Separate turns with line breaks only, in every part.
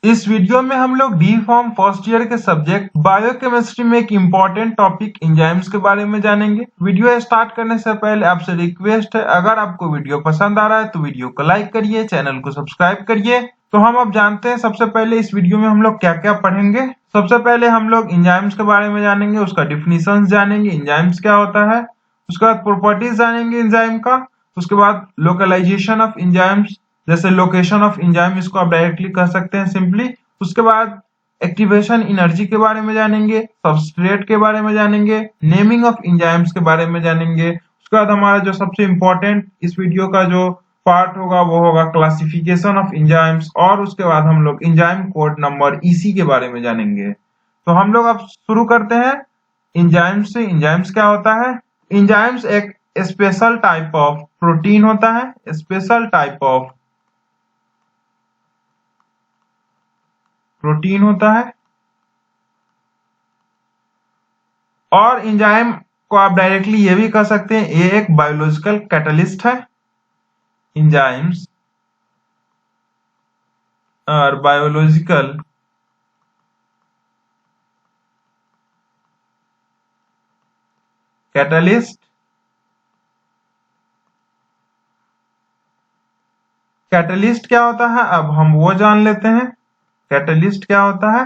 इस वीडियो में हम लोग डी फॉर्म फर्स्ट ईयर के सब्जेक्ट बायोकेमिस्ट्री में एक इम्पॉर्टेंट टॉपिक एंजाइम्स के बारे में जानेंगे। वीडियो स्टार्ट करने से पहले आपसे रिक्वेस्ट है, अगर आपको वीडियो पसंद आ रहा है तो वीडियो को लाइक करिए, चैनल को सब्सक्राइब करिए। तो हम अब जानते हैं सबसे पहले इस वीडियो में हम लोग क्या क्या पढ़ेंगे। सबसे पहले हम लोग एंजाइम्स के बारे में जानेंगे, उसका डिफिनीशन जानेंगे, एंजाइम्स क्या होता है। उसके बाद प्रॉपर्टीज जानेंगे एंजाइम का। उसके बाद लोकलाइजेशन ऑफ एंजाइम्स, जैसे लोकेशन ऑफ एंजाइम, इसको आप डायरेक्टली कह सकते हैं सिंपली। उसके बाद एक्टिवेशन एनर्जी के बारे में जानेंगे, सबस्ट्रेट के बारे में जानेंगे, नेमिंग ऑफ एंजाइम्स के बारे में जानेंगे। उसके बाद हमारा जो सबसे इम्पोर्टेंट इस वीडियो का जो पार्ट होगा वो होगा क्लासिफिकेशन ऑफ एंजाइम्स, और उसके बाद हम लोग एंजाइम कोड नंबर ईसी के बारे में जानेंगे। तो हम लोग अब शुरू करते हैं एंजाइम्स से। एंजाइम्स क्या होता है? एंजाइम्स एक स्पेशल टाइप ऑफ प्रोटीन होता है, स्पेशल टाइप ऑफ प्रोटीन होता है। और एंजाइम को आप डायरेक्टली ये भी कह सकते हैं, ये एक बायोलॉजिकल कैटलिस्ट है। एंजाइम्स और बायोलॉजिकल कैटलिस्ट। कैटलिस्ट क्या होता है अब हम वो जान लेते हैं। कैटलिस्ट क्या होता है?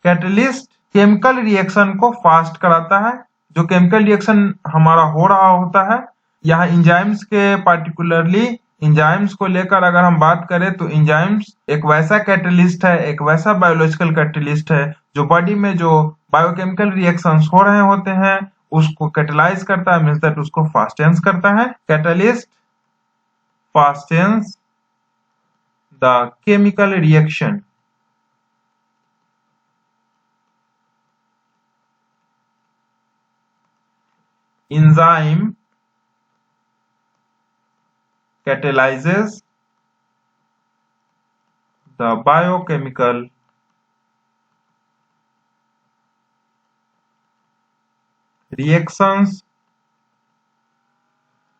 कैटलिस्ट केमिकल रिएक्शन को फास्ट कराता है। जो केमिकल रिएक्शन हमारा हो रहा होता है, यहाँ एंजाइम्स के पार्टिकुलरली एंजाइम्स को लेकर अगर हम बात करें तो एंजाइम्स एक वैसा कैटलिस्ट है, एक वैसा बायोलॉजिकल कैटलिस्ट है जो बॉडी में जो बायोकेमिकल रिएक्शंस हो रहे होते हैं उसको कैटलाइज करता है, मींस दैट उसको फास्टेंस करता है। Catalyst fastens the chemical reaction. Enzyme catalyzes the biochemical reactions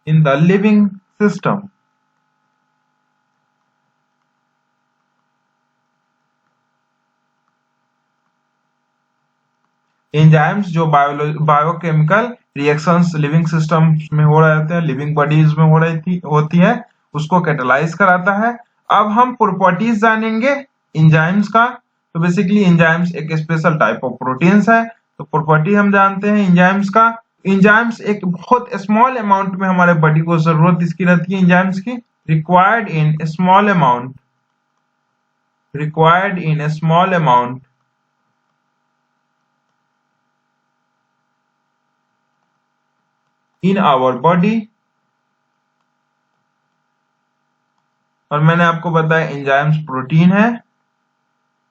in the living system. Enzymes जो बायोकेमिकल रिएक्शंस लिविंग सिस्टम्स में हो रहे होते हैं, लिविंग बॉडीज में होती है, उसको कैटलाइज कराता है। अब हम प्रॉपर्टीज जानेंगे एंजाइम्स का। तो बेसिकली एंजाइम्स एक स्पेशल टाइप ऑफ प्रोटीन्स है। तो प्रॉपर्टी हम जानते हैं एंजाइम्स का। एंजाइम्स एक बहुत स्मॉल अमाउंट में हमारे बॉडी को जरूरत इसकी रहती है एंजाइम्स की। Required in small amount, required in small amount in our body। और मैंने आपको बताया एंजाइम्स प्रोटीन है,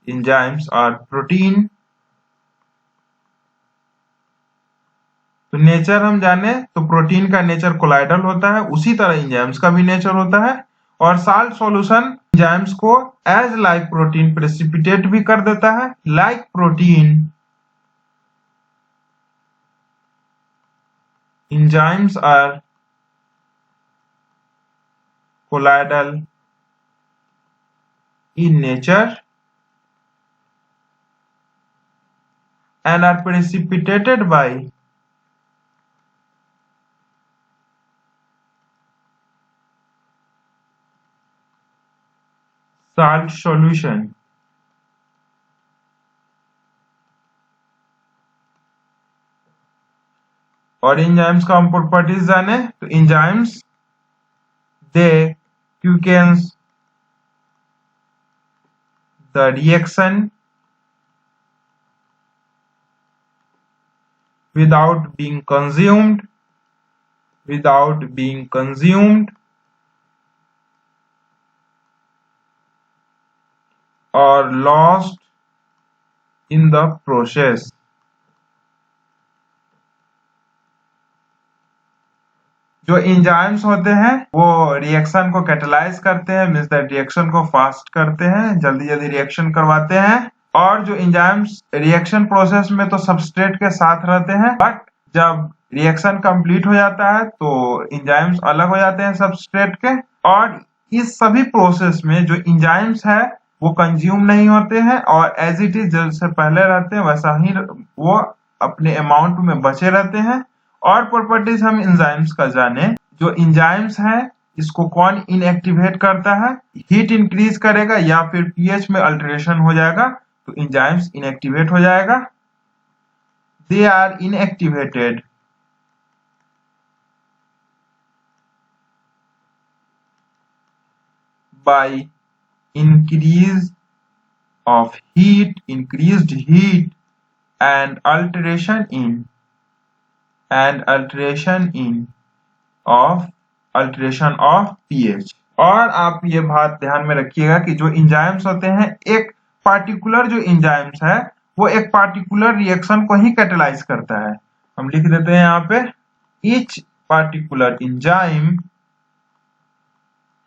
एंजाइम्स आर प्रोटीन। तो नेचर हम जाने तो प्रोटीन का नेचर कोलाइडल होता है, उसी तरह एंजाइम्स का भी नेचर होता है। और साल्ट सॉल्यूशन एंजाइम्स को एज लाइक प्रोटीन प्रेसिपिटेट भी कर देता है, like protein. enzymes are colloidal in nature and are precipitated by salt solution। और एंजाइम्स का हम प्रॉपर्टीज जाने तो enzymes they quickens the reaction without being consumed, without being consumed or lost in the process। जो enzymes होते हैं वो reaction को कैटलाइज करते हैं, मींस दैट रिएक्शन को फास्ट करते हैं, जल्दी जल्दी रिएक्शन करवाते हैं। और जो एंजाइम्स रिएक्शन प्रोसेस में तो सबस्ट्रेट के साथ रहते हैं, बट जब रिएक्शन कंप्लीट हो जाता है तो एंजाइम्स अलग हो जाते हैं सबस्ट्रेट के। और इस सभी प्रोसेस में जो एंजाइम्स है वो कंज्यूम नहीं होते हैं और एज इट इज जैसे पहले रहते हैं वैसा ही वो अपने अमाउंट में बचे रहते हैं। और प्रॉपर्टीज हम एंजाइम्स का जाने। जो एंजाइम्स है इसको कौन इनएक्टिवेट करता है? हीट इंक्रीज करेगा या फिर पीएच में अल्टरेशन हो जाएगा तो एंजाइम्स इनएक्टिवेट हो जाएगा। They are inactivated by increase of heat, increased heat and alteration in alteration of pH। और आप ये बात ध्यान में रखिएगा कि जो एंजाइम्स होते हैं एक पार्टिकुलर जो एंजाइम्स है वो एक पार्टिकुलर रिएक्शन को ही कैटेलाइज करता है। हम लिख देते हैं यहाँ पे each particular enzyme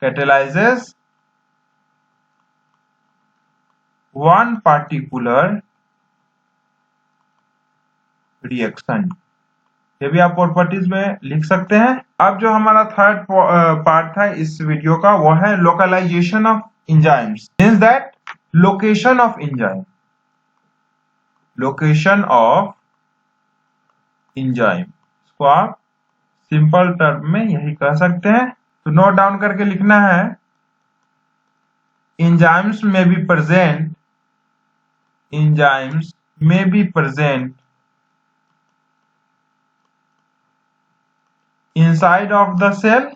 catalyzes one particular reaction। ये भी आप प्रॉपर्टीज में लिख सकते हैं। अब जो हमारा थर्ड पार्ट था इस वीडियो का वो है localization of enzymes. Means that location of enzyme, location of enzyme, इसको आप सिंपल टर्म में यही कह सकते हैं। तो नोट डाउन करके लिखना है एंजाइम्स में be present, enzymes may be present inside of the cell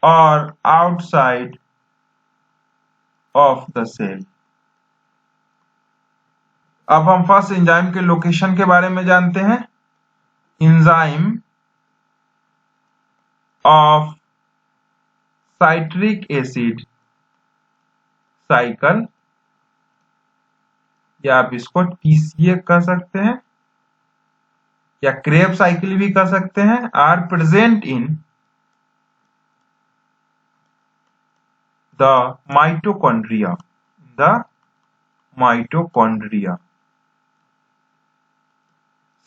or outside of the cell। अब हम फर्स्ट एंजाइम के लोकेशन के बारे में जानते हैं। Enzyme of citric acid cycle या आप इसको TCA कह सकते हैं या क्रेब्स साइकिल भी कह सकते हैं, are present in the mitochondria,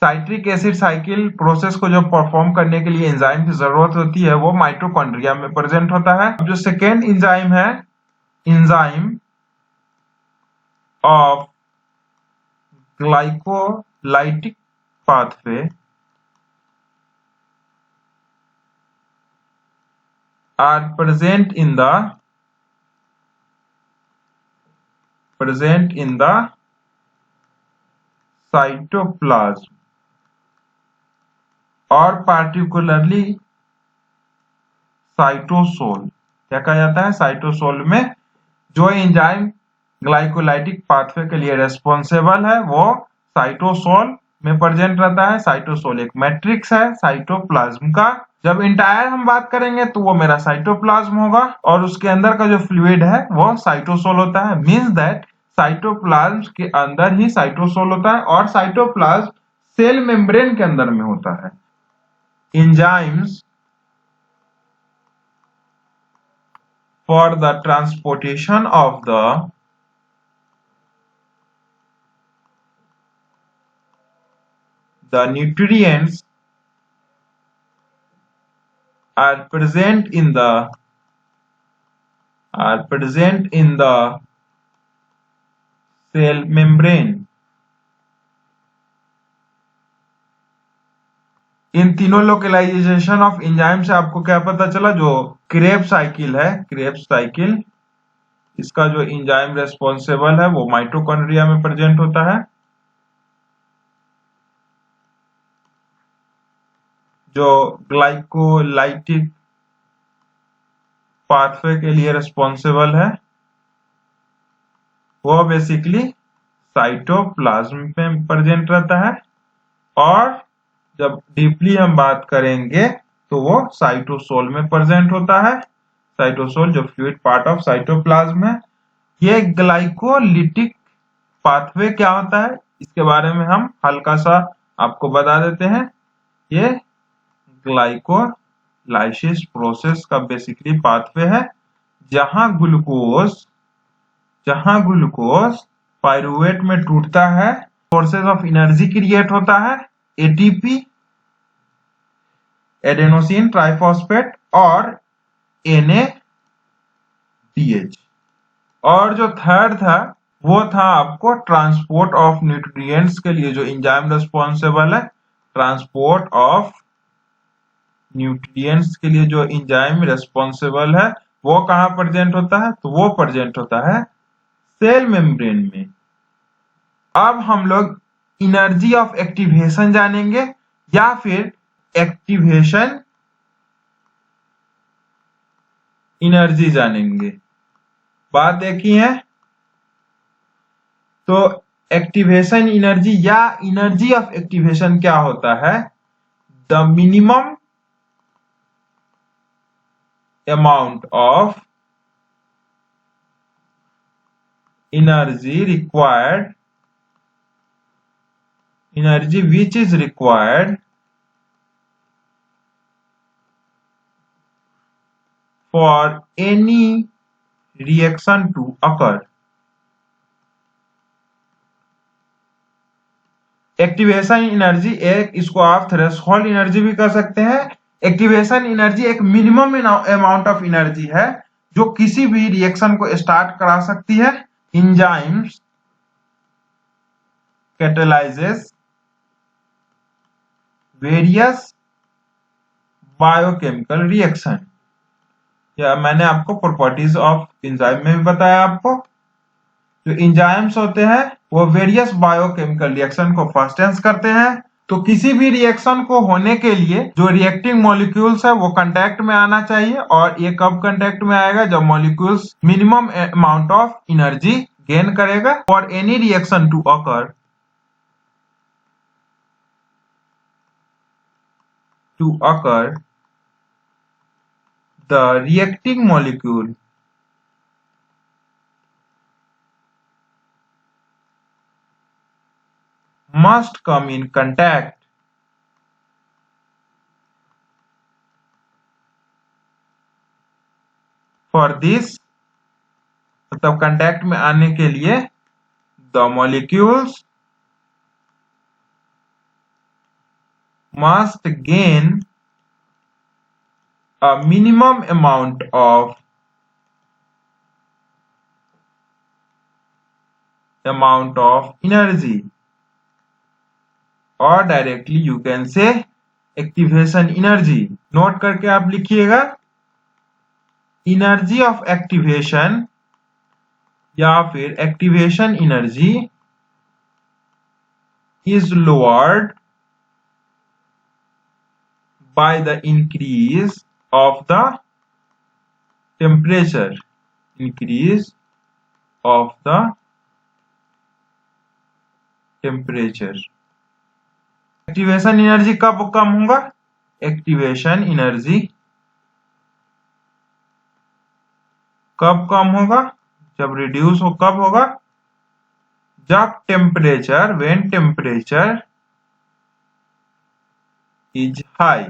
citric acid cycle process को जो परफॉर्म करने के लिए एंजाइम की जरूरत होती है वो माइटोकॉन्ड्रिया में प्रेजेंट होता है। जो सेकेंड एंजाइम है enzyme of glycolytic pathway are present in the cytoplasm और पार्टिकुलरली साइटोसोल। क्या कहा जाता है? साइटोसोल में जो एंजाइम ग्लाइकोलाइटिक पाथवे के लिए रेस्पॉन्सिबल है वो साइटोसोल में प्रेजेंट रहता है। साइटोसोल एक मैट्रिक्स है साइटोप्लाज्म का। जब इंटायर हम बात करेंगे तो वो मेरा साइटोप्लाज्म होगा और उसके अंदर का जो फ्लूइड है वो साइटोसोल होता है। मींस दैट साइटोप्लाज्म के अंदर ही साइटोसोल होता है और साइटोप्लाज्म सेल मेम्ब्रेन के अंदर में होता है। Enzymes for the transportation of the nutrients are present in the cell membrane। इन तीनों लोकलाइजेशन ऑफ एंजाइम से आपको क्या पता चला? जो क्रेब्स साइकिल है, क्रेब्स साइकिल, इसका जो एंजाइम रेस्पॉन्सिबल है वो माइटोकॉन्ड्रिया में प्रेजेंट होता है। जो ग्लाइकोलाइटिक पाथवे के लिए रिस्पॉन्सिबल है वो बेसिकली साइटोप्लाज्म में प्रेजेंट रहता है और जब डीपली हम बात करेंगे तो वो साइटोसोल में प्रेजेंट होता है। साइटोसोल जो फ्लूइड पार्ट ऑफ साइटोप्लाज्म है। ये ग्लाइकोलिटिक पाथवे क्या होता है इसके बारे में हम हल्का सा आपको बता देते हैं। ये ग्लाइकोलाइसिस प्रोसेस का बेसिकली पाथवे है जहां ग्लूकोज पाइरुवेट में टूटता है, सोर्सेज ऑफ एनर्जी क्रिएट होता है, एटीपी एडेनोसिन ट्राइफॉस्फेट और NADH। और जो थर्ड था वो था आपको ट्रांसपोर्ट ऑफ न्यूट्रिएंट्स के लिए जो एंजाइम रिस्पॉन्सिबल है, ट्रांसपोर्ट ऑफ न्यूट्रिएंट्स के लिए जो एंजाइम रिस्पॉन्सिबल है वो कहाँ प्रेजेंट होता है, तो वो प्रेजेंट होता है सेल मेम्ब्रेन में। अब हम लोग एनर्जी ऑफ एक्टिवेशन जानेंगे या फिर एक्टिवेशन एनर्जी जानेंगे। बात देखी है तो एक्टिवेशन एनर्जी या एनर्जी ऑफ एक्टिवेशन क्या होता है, the minimum amount of energy which is required for any reaction to occur। Activation energy एक, इसको आप थ्रेशोल्ड एनर्जी भी कर सकते हैं। एक्टिवेशन एनर्जी एक मिनिमम अमाउंट ऑफ एनर्जी है जो किसी भी रिएक्शन को स्टार्ट करा सकती है। Enzymes catalyses various biochemical reaction, या मैंने आपको प्रॉपर्टीज ऑफ एंजाइम में भी बताया। आपको जो एंजाइम्स होते हैं वो वेरियस बायोकेमिकल रिएक्शन को फास्टेंस करते हैं। तो किसी भी रिएक्शन को होने के लिए जो रिएक्टिंग मॉलिक्यूल्स है वो कांटेक्ट में आना चाहिए, और ये कब कांटेक्ट में आएगा, जब molecules minimum amount of energy gain करेगा। For any reaction to occur the reacting molecule must come in contact for this, मतलब कांटेक्ट में आने के लिए the molecules must gain a minimum amount of energy, और directly you can say activation energy. Note करके आप लिखिएगा, energy of activation या फिर activation energy is lowered by the increase of the temperature, increase of the temperature। Activation energy कब कम होगा, activation energy कब कम होगा, जब रिड्यूस हो, कब होगा, जब temperature, when temperature is high,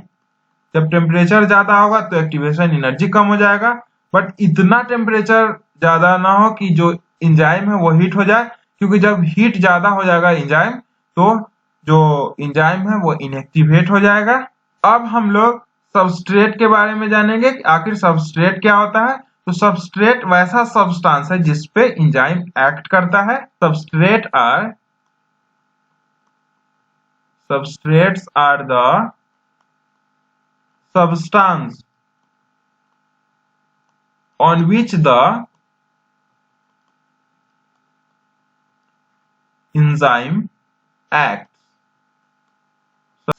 जब टेम्परेचर ज्यादा होगा तो एक्टिवेशन एनर्जी कम हो जाएगा। बट इतना टेम्परेचर ज्यादा ना हो कि जो एंजाइम है वो हीट हो जाए, क्योंकि जब हीट ज्यादा हो जाएगा एंजाइम तो जो एंजाइम है वो इनएक्टिवेट हो जाएगा। अब हम लोग सबस्ट्रेट के बारे में जानेंगे कि आखिर सबस्ट्रेट क्या होता है। तो सबस्ट्रेट वैसा सब्सटेंस है जिसपे एंजाइम एक्ट करता है। Substrates are the substance on which the enzyme acts।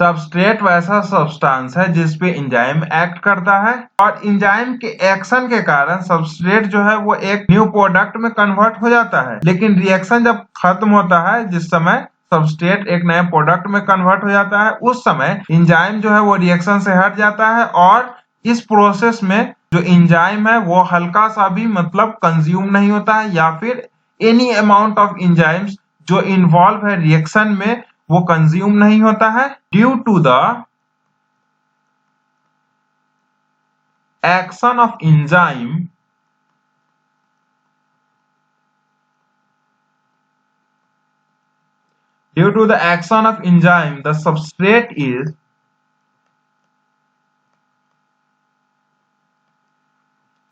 Substrate वैसा सब्सटेंस है जिसपे एंजाइम एक्ट करता है, और एंजाइम के एक्शन के कारण सबस्ट्रेट जो है वो एक न्यू प्रोडक्ट में कन्वर्ट हो जाता है। लेकिन रिएक्शन जब खत्म होता है, जिस समय सबस्ट्रेट एक नए प्रोडक्ट में कन्वर्ट हो जाता है, उस समय एंजाइम जो है वो रिएक्शन से हट जाता है, और इस प्रोसेस में जो एंजाइम है वो हल्का सा भी मतलब कंज्यूम नहीं होता है, या फिर एनी अमाउंट ऑफ एंजाइम्स जो इन्वॉल्व है रिएक्शन में वो कंज्यूम नहीं होता है, due to the action of enzyme due to the action of enzyme the substrate is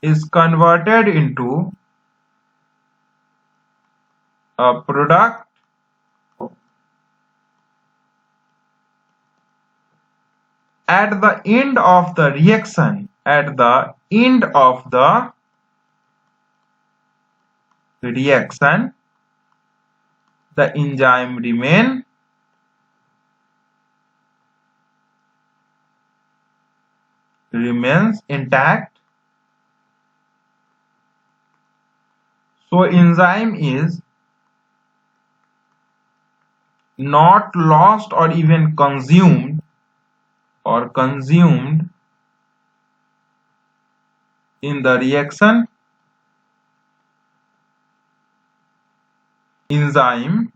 is converted into a product at the end of the reaction. At the end of the reaction, the enzyme remains intact. So enzyme is not lost or even consumed in the reaction. Enzyme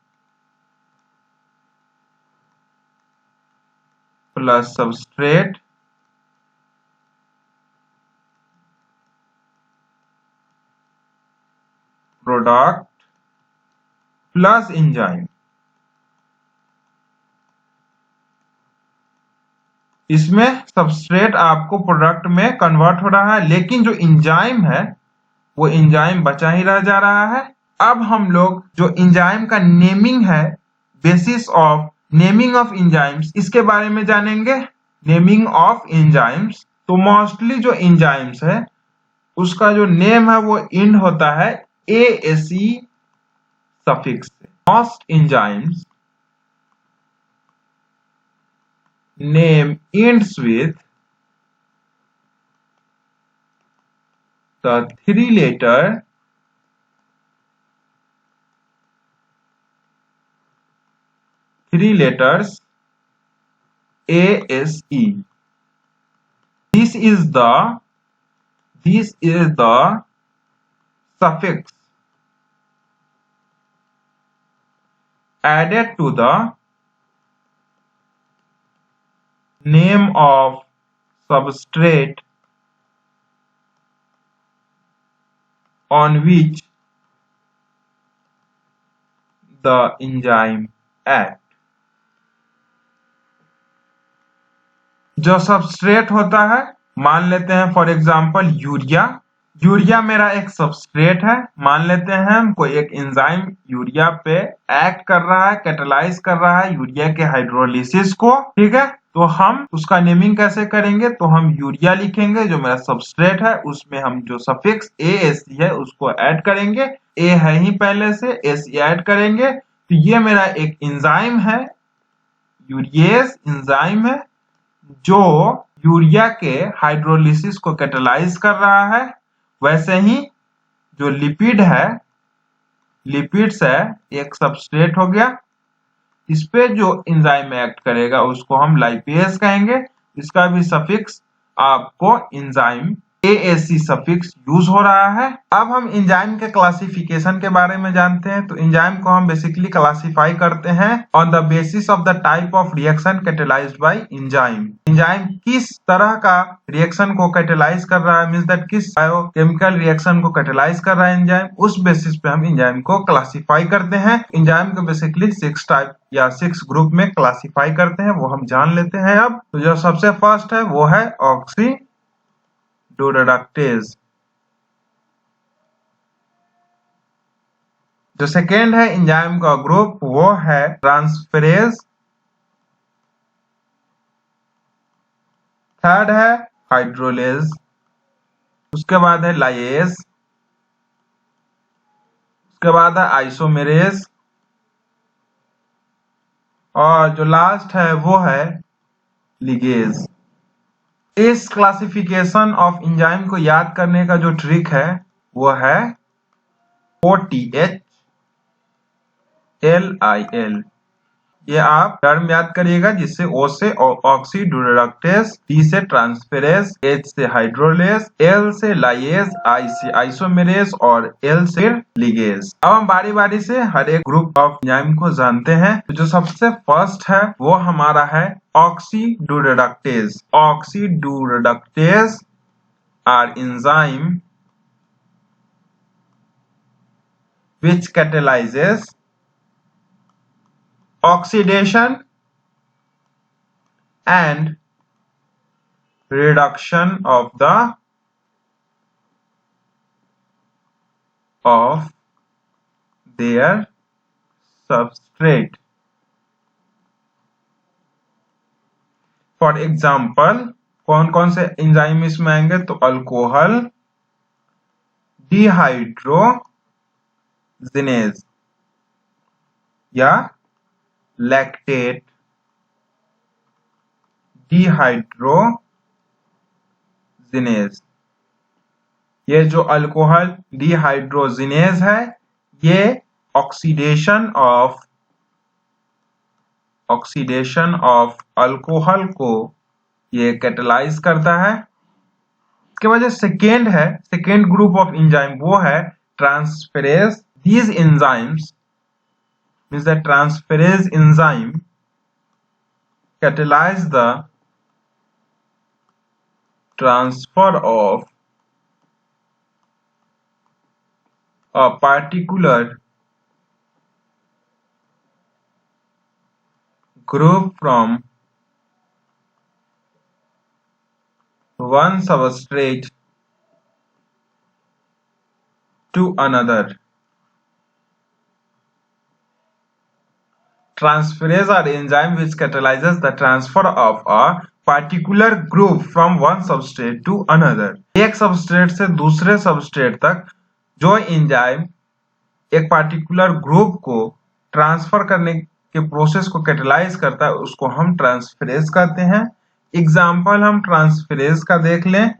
plus substrate product plus enzyme, इसमें substrate आपको product में convert हो रहा है, लेकिन जो enzyme है वो एंजाइम बचा ही रह जा रहा है। अब हम लोग जो एंजाइम का नेमिंग है, basis of naming of enzymes, इसके बारे में जानेंगे। नेमिंग ऑफ एंजाइम्स, तो मोस्टली जो एंजाइम्स है उसका जो नेम है वो एंड होता है ASE सफिक्स से। Most enzymes name ends with the three letters ASE. This is the suffix added to the name of substrate on which the enzyme act. जो सबस्ट्रेट होता है, मान लेते हैं फॉर एग्जांपल यूरिया मेरा एक सबस्ट्रेट है। मान लेते हैं कोई एक एंजाइम यूरिया पे एक्ट कर रहा है, कैटालाइज कर रहा है यूरिया के हाइड्रोलिसिस को, ठीक है। तो हम उसका नेमिंग कैसे करेंगे, तो हम यूरिया लिखेंगे जो मेरा सबस्ट्रेट है, उसमें हम जो सफिक्स ASE है उसको ऐड करेंगे। ए है ही पहले से, SE ऐड करेंगे, तो ये मेरा एक एंजाइम है, यूरियस एंजाइम है जो यूरिया के हाइड्रोलिसिस को कैटालाइज कर रहा है। वैसे ही जो लिपिड्स है एक सबस्ट्रेट हो गया, इस पे जो एंजाइम एक्ट करेगा उसको हम लाइपेज कहेंगे। इसका भी सफिक्स आपको एंजाइम ASE सफिक्स यूज हो रहा है। अब हम एंजाइम के क्लासिफिकेशन के बारे में जानते हैं। तो एंजाइम को हम बेसिकली क्लासिफाई करते हैं on the basis of the type of reaction catalysed bye enzyme. Enzyme किस तरह का रिएक्शन को कैटेलाइज कर रहा है, मींस दैट किस बायोकेमिकल रिएक्शन को कैटेलाइज कर रहा है एंजाइम, उस बेसिस पे हम एंजाइम को क्लासिफाई करते हैं। एंजाइम को बेसिकली 6 टाइप या 6 ग्रुप में क्लासिफाई करते हैं, वो हम जान लेते हैं। अब तो जो सबसे फर्स्ट है वो है ऑक्सीडोरेडक्टेज। जो सेकेंड है एंजाइम का ग्रुप वो है ट्रांसफेरेज। थर्ड है हाइड्रोलेज, उसके बाद है लाइएज, उसके बाद है आइसोमेरेज, और जो लास्ट है वो है लिगेज। इस क्लासिफिकेशन ऑफ एंजाइम को याद करने का जो ट्रिक है वो है OTHLIL। ये आप टर्म याद करिएगा, जिससे O से ऑक्सीडोरेडक्टेज, T से ट्रांसफेरेज, H से हाइड्रोलेज, L से लाइएज, I से आइसोमेरेज और L से लिगेज। अब हम बारी बारी से हर एक ग्रुप ऑफ एंजाइम को जानते हैं। तो जो सबसे फर्स्ट है वो हमारा है oxidoreductase. Oxidoreductase are enzyme which catalyzes oxidation and reduction of the of their substrate. For example कौन कौन से एंजाइम इसमें आएंगे, तो अल्कोहल डिहाइड्रोजिनेज या लैक्टेट डिहाइड्रोजिनेज। ये जो अल्कोहल डिहाइड्रोजिनेज है ये ऑक्सीडेशन ऑफ अल्कोहल को ये कैटेलाइज करता है। इसके बाद जो सेकेंड ग्रुप ऑफ एंजाइम वो है transferase. These enzymes means the transferase enzyme catalyze the transfer of a particular group from one substrate to another. Transferase are enzyme which catalyzes the transfer of a particular group from one substrate to another. एक substrate से दूसरे substrate तक जो enzyme एक particular group को transfer करने के process को कैटेलाइज करता है उसको हम ट्रांसफेरेज कहते हैं। एग्जाम्पल हम ट्रांसफेरेज का देख लें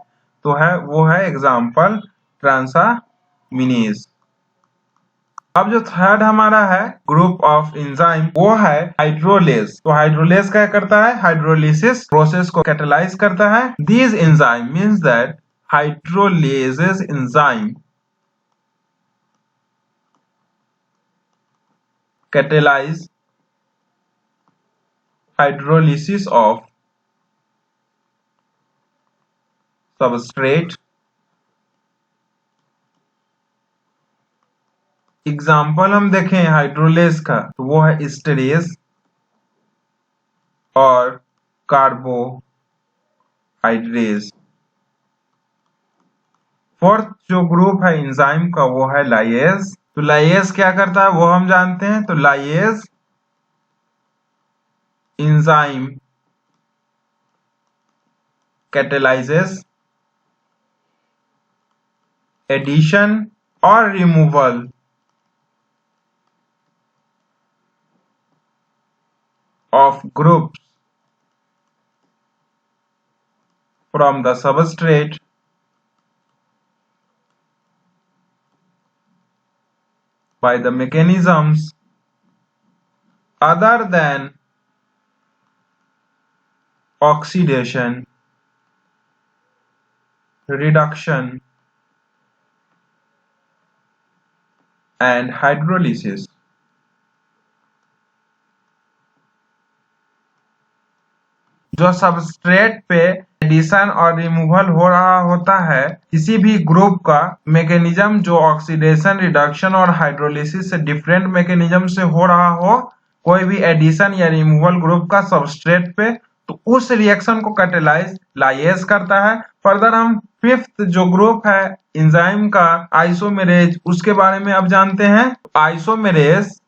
तो वो है एग्जाम्पल ट्रांसामिनेज। अब जो थर्ड हमारा है ग्रुप ऑफ एंजाइम वो है हाइड्रोलेज। तो हाइड्रोलेज क्या करता है, हाइड्रोलिसिस प्रोसेस को कैटेलाइज करता है। These enzyme means that hydrolases enzyme catalyse hydrolysis of substrate. Example हम देखें हाइड्रोलेज का तो वो है एस्टरेज और कार्बोहाइड्रेज। फोर्थ जो ग्रुप है एंजाइम का वो है लाइएज। तो लाइएज क्या करता है वो हम जानते हैं। तो लाइएज एंजाइम कैटेलाइजेस एडिशन और removal of groups from the substrate by the mechanisms other than oxidation, reduction and hydrolysis. जो सबस्ट्रेट पे एडिशन और रिमूवल हो रहा होता है किसी भी ग्रुप का मैकेनिज्म जो ऑक्सीडेशन रिडक्शन और हाइड्रोलिसिस से डिफरेंट मैकेनिज्म से हो रहा हो, कोई भी एडिशन या रिमूवल ग्रुप का सबस्ट्रेट पे, तो उस रिएक्शन को कैटेलाइज लाइएज करता है। फर्दर हम फिफ्थ जो ग्रुप है एंजाइम का आइसोमेरेज उसके बारे में अब जानते हैं। Isomerase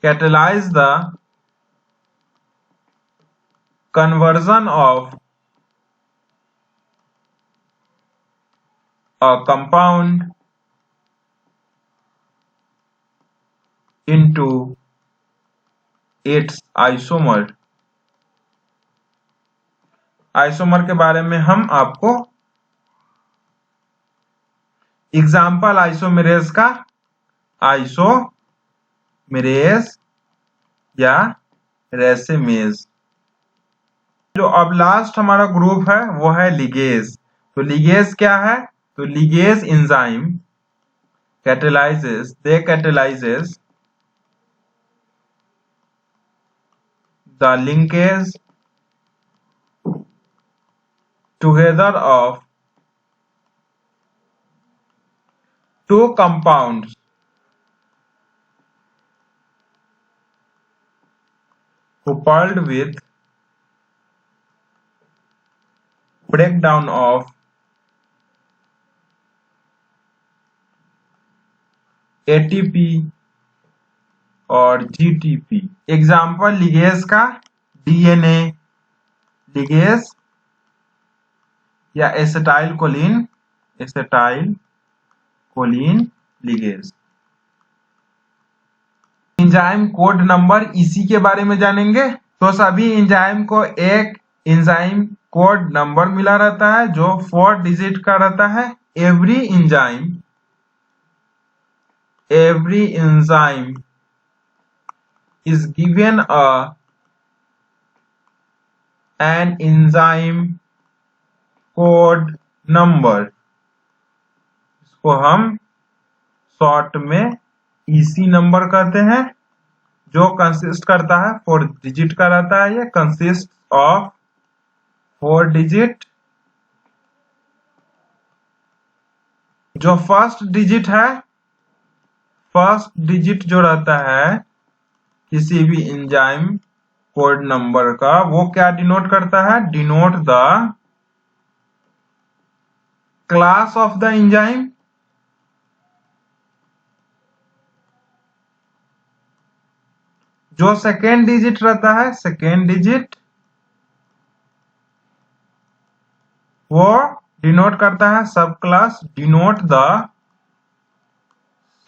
catalyse the conversion of a compound into its isomer। Isomer के बारे में हम आपको एग्जाम्पल आइसोमेरेज का आइसोमेरेज या रेसेमेज। जो अब लास्ट हमारा ग्रुप है वो है लिगेज। तो लिगेज क्या है, तो ligase enzyme catalyses the linkage together of two compounds coupled with breakdown of ATP और जीटीपी। एग्जाम्पल लिगेज का डीएनए लिगेज या acetyl choline ligase. Enzyme code number इसी के बारे में जानेंगे। तो सभी एंजाइम को एक एंजाइम कोड नंबर मिला रहता है जो 4 डिजिट का रहता है। Every enzyme is given an enzyme code number। इसको हम शॉर्ट में EC नंबर कहते हैं, जो कंसिस्ट करता है 4 डिजिट का रहता है। ये कंसिस्ट ऑफ 4 डिजिट। जो फर्स्ट डिजिट जो रहता है किसी भी एंजाइम कोड नंबर का, वो क्या डिनोट करता है? Denote the class of the enzyme. जो सेकेंड डिजिट रहता है, सेकेंड डिजिट, वो डिनोट करता है सब class. Denote the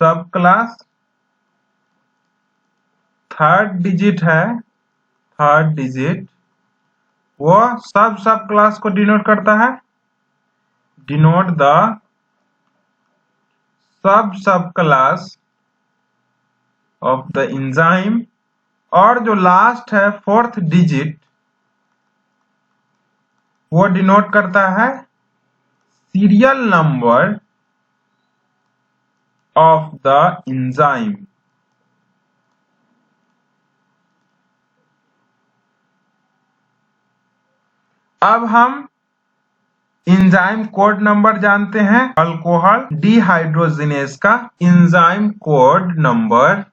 sub class. Third digit है, थर्ड डिजिट, वो सब क्लास को डिनोट करता है। Denote the sub class of the enzyme. और जो लास्ट है फोर्थ डिजिट, वो डिनोट करता है serial number of the enzyme. अब हम एंजाइम कोड नंबर जानते हैं। अल्कोहल डिहाइड्रोजिनेज का enzyme code number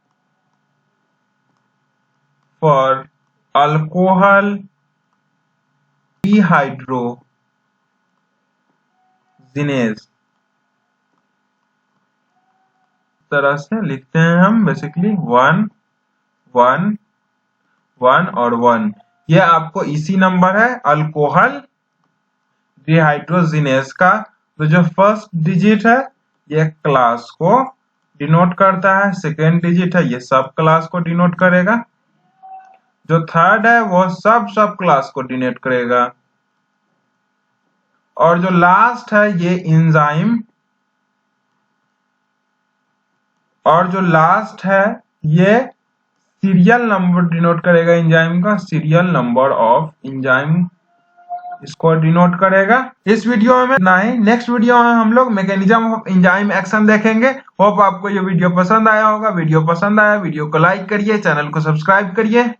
for alcohol dehydrogenase तरह से लिखते हैं हम, बेसिकली 1 1 1 और 1। ये आपको इसी नंबर है अल्कोहल डिहाइड्रोजिनेज का। तो जो फर्स्ट डिजिट है ये क्लास को डिनोट करता है, सेकेंड डिजिट है ये सब क्लास को डिनोट करेगा, जो थर्ड है वो सब क्लास को डिनोट करेगा, और जो लास्ट है ये एंजाइम, और जो लास्ट है ये सीरियल नंबर डिनोट करेगा एंजाइम का। सीरियल नंबर ऑफ एंजाइम इसको डिनोट करेगा। इस वीडियो में इतना ही। नेक्स्ट वीडियो में हम लोग मैकेनिज्म ऑफ एंजाइम एक्शन देखेंगे। होप आपको ये वीडियो पसंद आया होगा। वीडियो पसंद आया वीडियो को लाइक करिए, चैनल को सब्सक्राइब करिए।